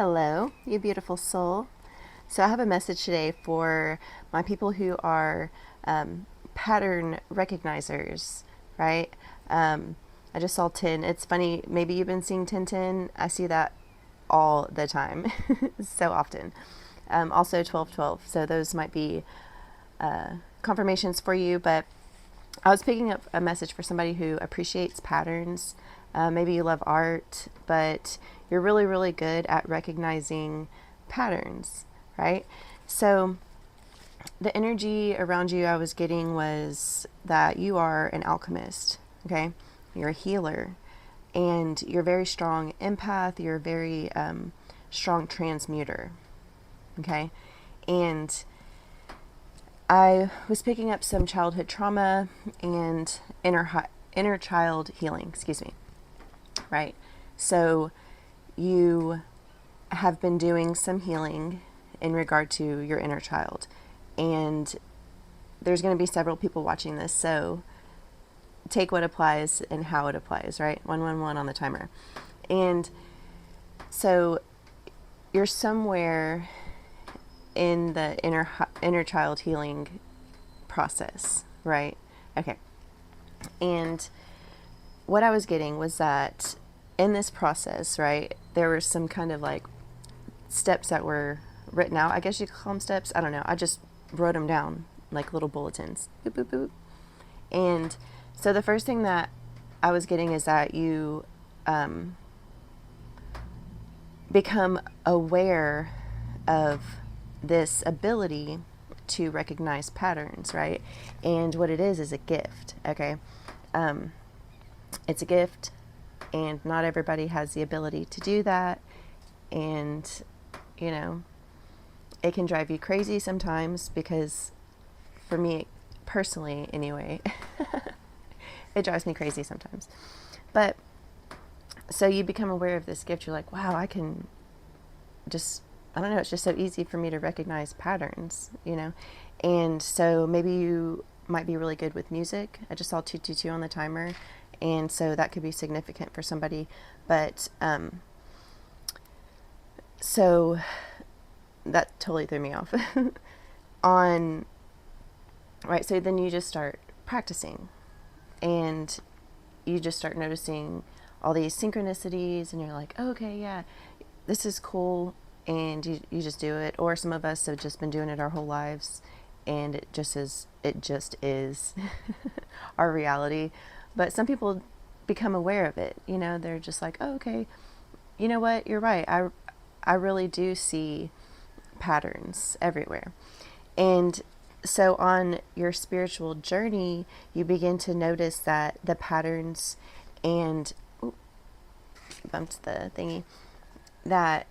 Hello, you beautiful soul. So, I have a message today for my people who are pattern recognizers, right? I just saw 10. It's funny, maybe you've been seeing 1010. I see that all the time, so often. Also, 1212. So, those might be confirmations for you, but I was picking up a message for somebody who appreciates patterns. Maybe you love art, but you're really, really good at recognizing patterns, right? So, the energy around you I was getting was that you are an alchemist, okay? You're a healer, and you're a very strong empath, you're a very strong transmuter, okay? And I was picking up some childhood trauma and inner child healing, excuse me, right? So you have been doing some healing in regard to your inner child. And there's going to be several people watching this, so take what applies and how it applies, right? 111 on the timer. And so you're somewhere in the inner child healing process, right? Okay. And what I was getting was that in this process, right, there were some kind of like steps that were written out. I guess you could call them steps. I don't know. I just wrote them down like little bulletins. Boop, boop, boop. And so the first thing that I was getting is that you become aware of this ability to recognize patterns, right? And what it is a gift, okay? It's a gift, and not everybody has the ability to do that. And, you know, it can drive you crazy sometimes because, for me personally anyway, it drives me crazy sometimes. But so you become aware of this gift. You're like, wow, I can just, I don't know, it's just so easy for me to recognize patterns, you know? And so maybe you might be really good with music. I just saw 222 on the timer. And so that could be significant for somebody. But so that totally threw me off. on Right, so then you just start practicing, and you just start noticing all these synchronicities, and you're like, oh, okay, yeah, this is cool, and you just do it. Or some of us have just been doing it our whole lives, and it just is our reality. But some people become aware of it, you know, they're just like, oh, okay, you know what, you're right, I really do see patterns everywhere. And so on your spiritual journey, you begin to notice that the patterns and bumped the thingy, that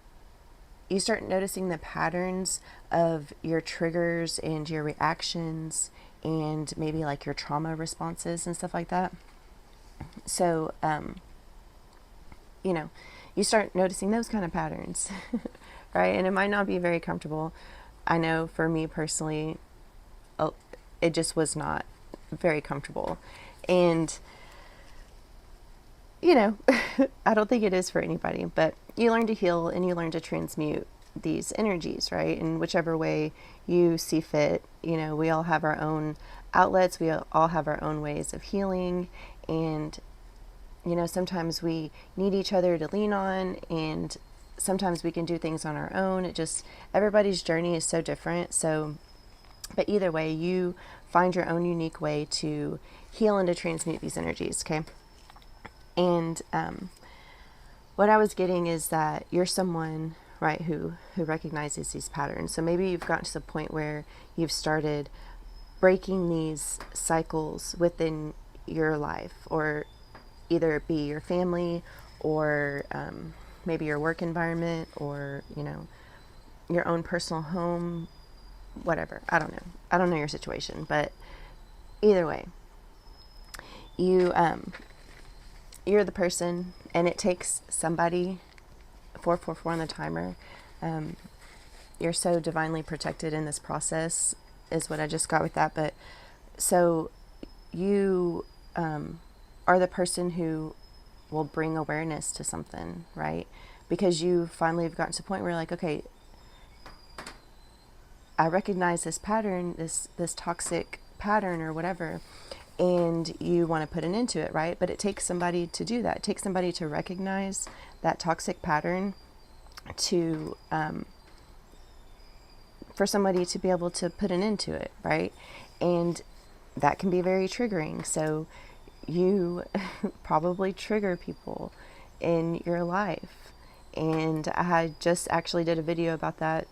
you start noticing the patterns of your triggers and your reactions and maybe like your trauma responses and stuff like that. So, you know, you start noticing those kind of patterns, right? And it might not be very comfortable. I know for me personally, it just was not very comfortable. And, you know, I don't think it is for anybody, but you learn to heal and you learn to transmute these energies, right? In whichever way you see fit. You know, we all have our own outlets, we all have our own ways of healing. And, you know, sometimes we need each other to lean on, and sometimes we can do things on our own. It just, everybody's journey is so different. So, but either way, you find your own unique way to heal and to transmute these energies, okay? And what I was getting is that you're someone, right, who recognizes these patterns. So maybe you've gotten to the point where you've started breaking these cycles within your life, or either it be your family, or maybe your work environment, or, you know, your own personal home, whatever. I don't know. I don't know your situation, but either way, you you're the person, and it takes somebody. 444 on the timer. You're so divinely protected in this process, is what I just got with that. But so you are the person who will bring awareness to something, right? because you finally have gotten to the point where you're like, okay, I recognize this pattern, this toxic pattern or whatever, and you want to put an end to it, right? But it takes somebody to do that. It takes somebody to recognize that toxic pattern, to for somebody to be able to put an end to it, right? And that can be very triggering. So you probably trigger people in your life. And I just actually did a video about that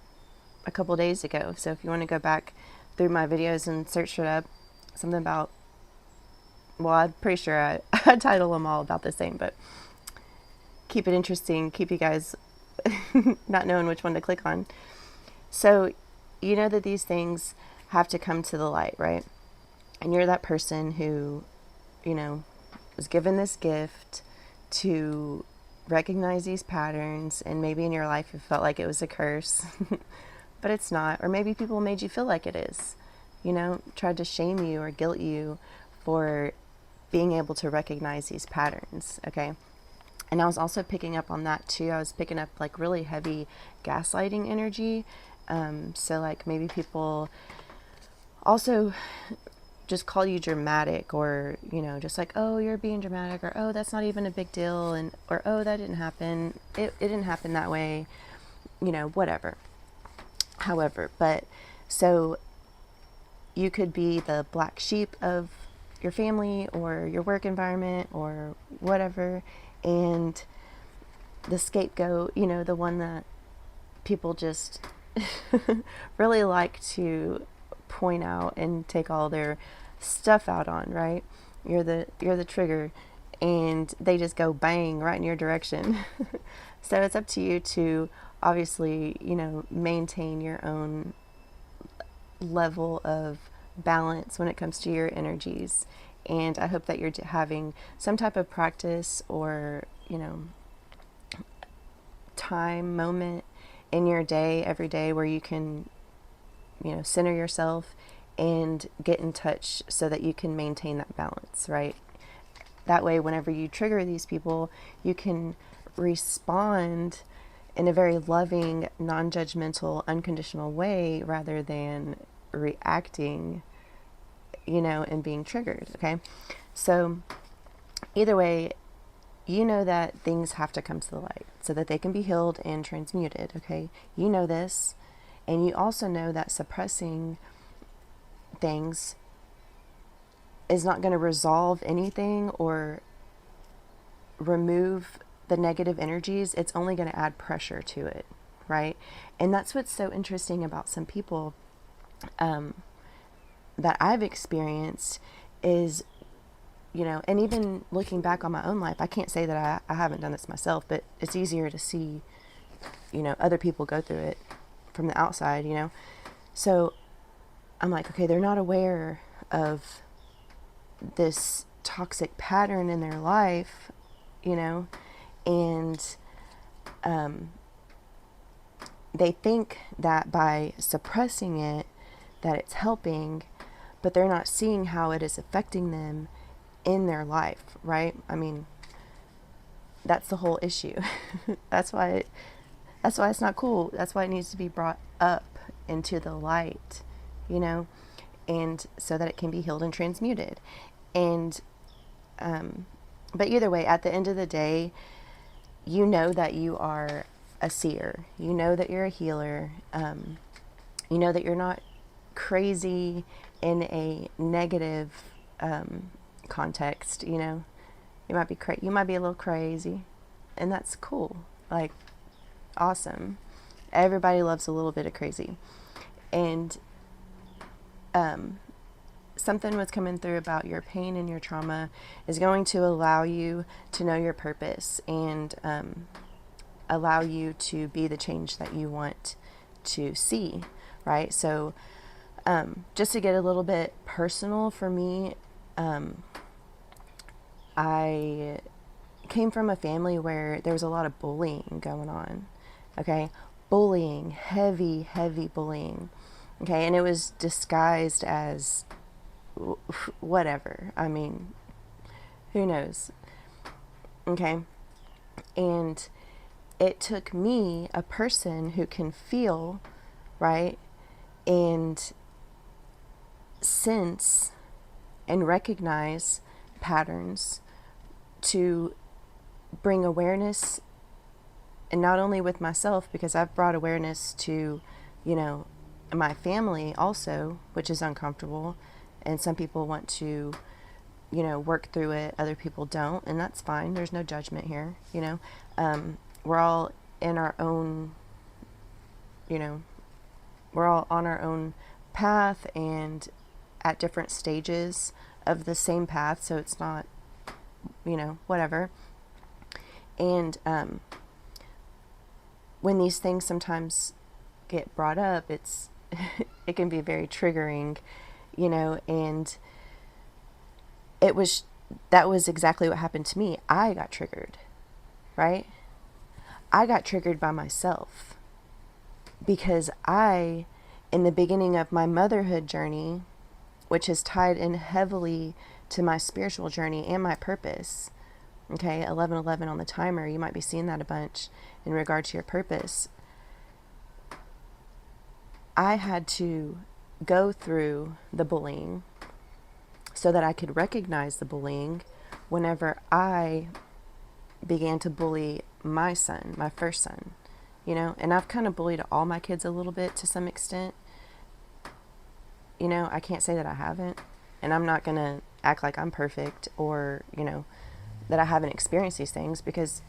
a couple days ago. So if you want to go back through my videos and search it up, something about, well, I'm pretty sure I title them all about the same, but keep it interesting, keep you guys not knowing which one to click on. So you know that these things have to come to the light, right? And you're that person who, was given this gift to recognize these patterns, and maybe in your life it felt like it was a curse, but it's not. Or maybe people made you feel like it is, tried to shame you or guilt you for being able to recognize these patterns, okay? And I was also picking up on that too. I was picking up like really heavy gaslighting energy. So like maybe people also just call you dramatic, or, just like, oh, you're being dramatic, or, oh, that's not even a big deal. And, or, oh, that didn't happen. It didn't happen that way, whatever. However, but so you could be the black sheep of your family or your work environment or whatever. And the scapegoat, the one that people just really like to point out and take all their stuff out on, right? You're the trigger, and they just go bang right in your direction. So it's up to you to obviously, maintain your own level of balance when it comes to your energies. And I hope that you're having some type of practice or, time moment in your day every day where you can, center yourself and get in touch so that you can maintain that balance, right? That way, whenever you trigger these people, you can respond in a very loving, non-judgmental, unconditional way rather than reacting, and being triggered, okay? So either way, that things have to come to the light so that they can be healed and transmuted, okay? You know this, and you also know that suppressing things is not going to resolve anything or remove the negative energies. It's only going to add pressure to it, right? And that's what's so interesting about some people that I've experienced is, and even looking back on my own life, I can't say that I haven't done this myself, but it's easier to see, other people go through it from the outside, So I'm like, okay, they're not aware of this toxic pattern in their life, and they think that by suppressing it, that it's helping, but they're not seeing how it is affecting them in their life, right? I mean, that's the whole issue. That's why it's not cool. That's why it needs to be brought up into the light, and so that it can be healed and transmuted. And but either way, at the end of the day, that you are a seer. That you're a healer. That you're not crazy in a negative context. You might be you might be a little crazy, and that's cool. Like, awesome. Everybody loves a little bit of crazy. And something was coming through about your pain and your trauma is going to allow you to know your purpose and allow you to be the change that you want to see, right? So just to get a little bit personal for me, I came from a family where there was a lot of bullying going on, okay? Bullying, heavy bullying, okay? And it was disguised as whatever. I mean, who knows, okay? And it took me, a person who can feel, right, and sense and recognize patterns, to bring awareness, and not only with myself, because I've brought awareness to, you know, my family also, which is uncomfortable. And some people want to, you know, work through it. Other people don't, and that's fine. There's no judgment here, you know. We're all in our own, you know, we're all on our own path and at different stages of the same path. So it's not, you know, whatever. And when these things sometimes get brought up, it's it can be very triggering, you know. And it was that was exactly what happened to me. I got triggered, right? I got triggered by myself because I, in the beginning of my motherhood journey, which is tied in heavily to my spiritual journey and my purpose. Okay, 1111 on the timer. You might be seeing that a bunch in regard to your purpose. I had to go through the bullying so that I could recognize the bullying whenever I began to bully my son, my first son, you know. And I've kind of bullied all my kids a little bit to some extent. You know, I can't say that I haven't, and I'm not going to act like I'm perfect or, you know, that I haven't experienced these things, because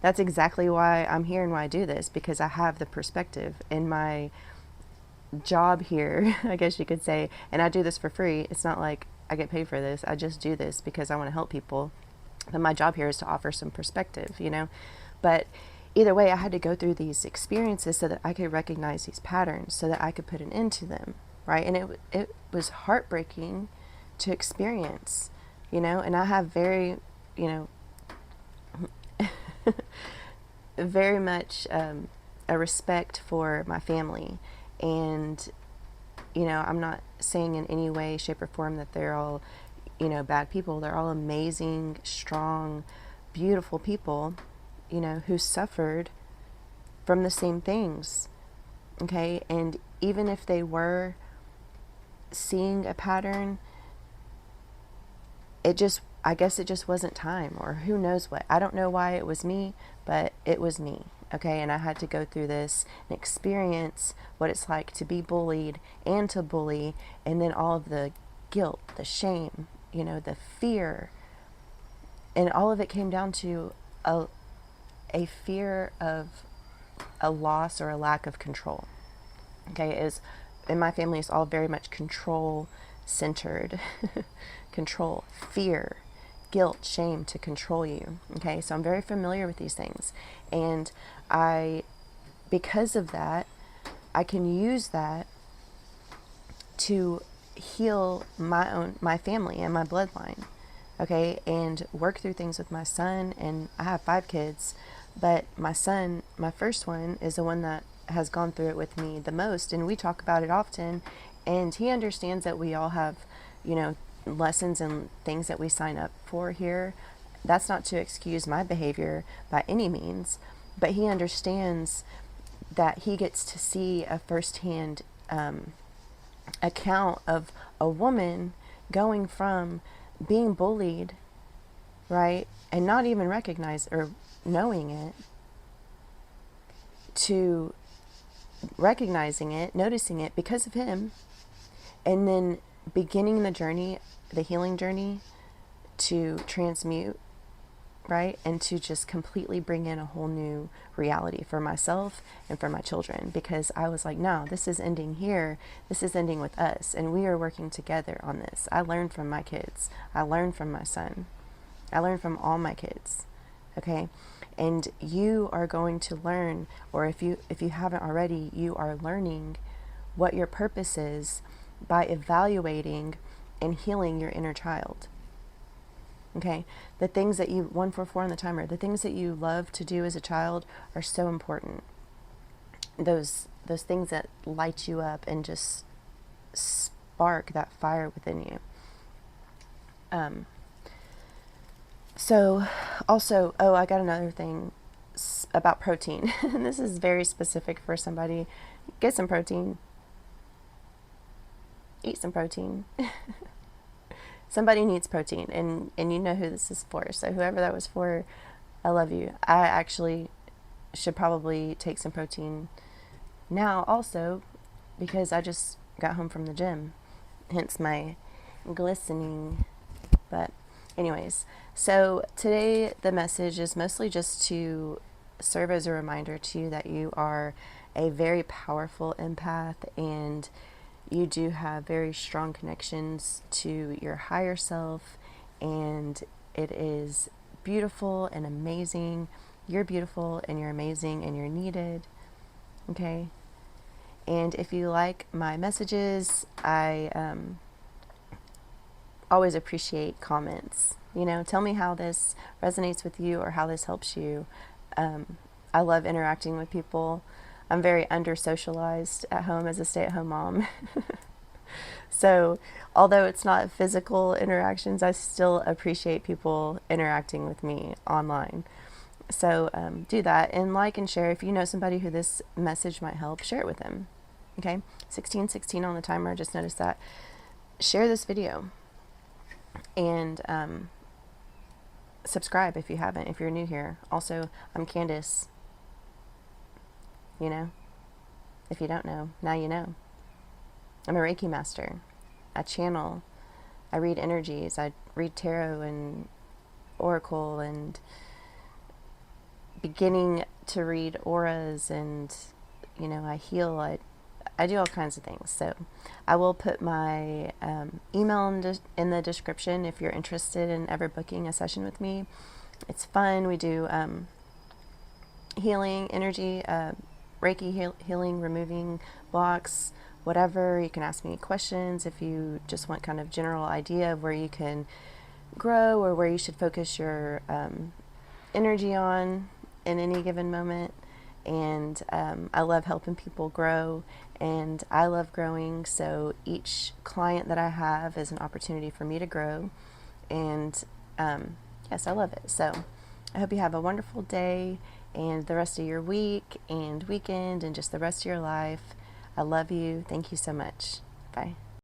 that's exactly why I'm here and why I do this, because I have the perspective in my job here, I guess you could say, and I do this for free. It's not like I get paid for this. I just do this because I want to help people. But my job here is to offer some perspective, you know. But either way, I had to go through these experiences so that I could recognize these patterns, so that I could put an end to them, right? And it was heartbreaking to experience, you know. And I have very, you know, very much a respect for my family. And, you know, I'm not saying in any way, shape, or form that they're all, you know, bad people. They're all amazing, strong, beautiful people, you know, who suffered from the same things. Okay. And even if they were seeing a pattern, I guess it just wasn't time, or who knows what. I don't know why it was me, but it was me. Okay. And I had to go through this and experience what it's like to be bullied and to bully, and then all of the guilt, the shame, you know, the fear. And all of it came down to a fear of a loss or a lack of control. Okay. Is in my family, it's all very much control centered. Control, fear, guilt, shame to control you. Okay, so I'm very familiar with these things, and because of that, I can use that to heal my family and my bloodline. Okay, and work through things with my son. And I have 5 kids, but my son, my first one, is the one that has gone through it with me the most, and we talk about it often. And he understands that we all have, you know, lessons and things that we sign up for here. That's not to excuse my behavior by any means, but he understands that he gets to see a firsthand account of a woman going from being bullied, right, and not even recognize or knowing it, to recognizing it, noticing it because of him, and then beginning the journey, the healing journey, to transmute, right, and to just completely bring in a whole new reality for myself and for my children. Because I was like, no, this is ending here. This is ending with us, and we are working together on this. I learned from my kids. I learned from my son. I learned from all my kids. Okay. And you are going to learn, or if you haven't already, you are learning what your purpose is by evaluating and healing your inner child. Okay, the things that you 144 on the timer, the things that you love to do as a child are so important. Those things that light you up and just spark that fire within you. So also, I got another thing. about protein. And this is very specific for somebody. Get some protein. Eat some protein. Somebody needs protein, and you know who this is for. So whoever that was for, I love you. I actually should probably take some protein now also, because I just got home from the gym, hence my glistening. But anyways, so today the message is mostly just to serve as a reminder to you that you are a very powerful empath, and you do have very strong connections to your higher self, and it is beautiful and amazing. You're beautiful and you're amazing and you're needed. Okay? And if you like my messages, I always appreciate comments. You know, tell me how this resonates with you or how this helps you. I love interacting with people. I'm very under socialized at home as a stay-at-home mom. So, although it's not physical interactions, I still appreciate people interacting with me online. So, do that and like and share. If you know somebody who this message might help, share it with them. Okay? 16:16 on the timer. I just noticed that. Share this video and subscribe if you haven't, if you're new here. Also, I'm Candace. You know? If you don't know, now you know. I'm a Reiki master. I channel. I read energies. I read tarot and oracle, and beginning to read auras, and you know, I heal. I do all kinds of things. So I will put my email in the description if you're interested in ever booking a session with me. It's fun. We do healing, energy, Reiki healing, removing blocks, whatever. You can ask me questions if you just want kind of general idea of where you can grow or where you should focus your energy on in any given moment. And I love helping people grow, and I love growing, so each client that I have is an opportunity for me to grow, and yes, I love it. So I hope you have a wonderful day and the rest of your week and weekend and just the rest of your life. I love you. Thank you so much. Bye.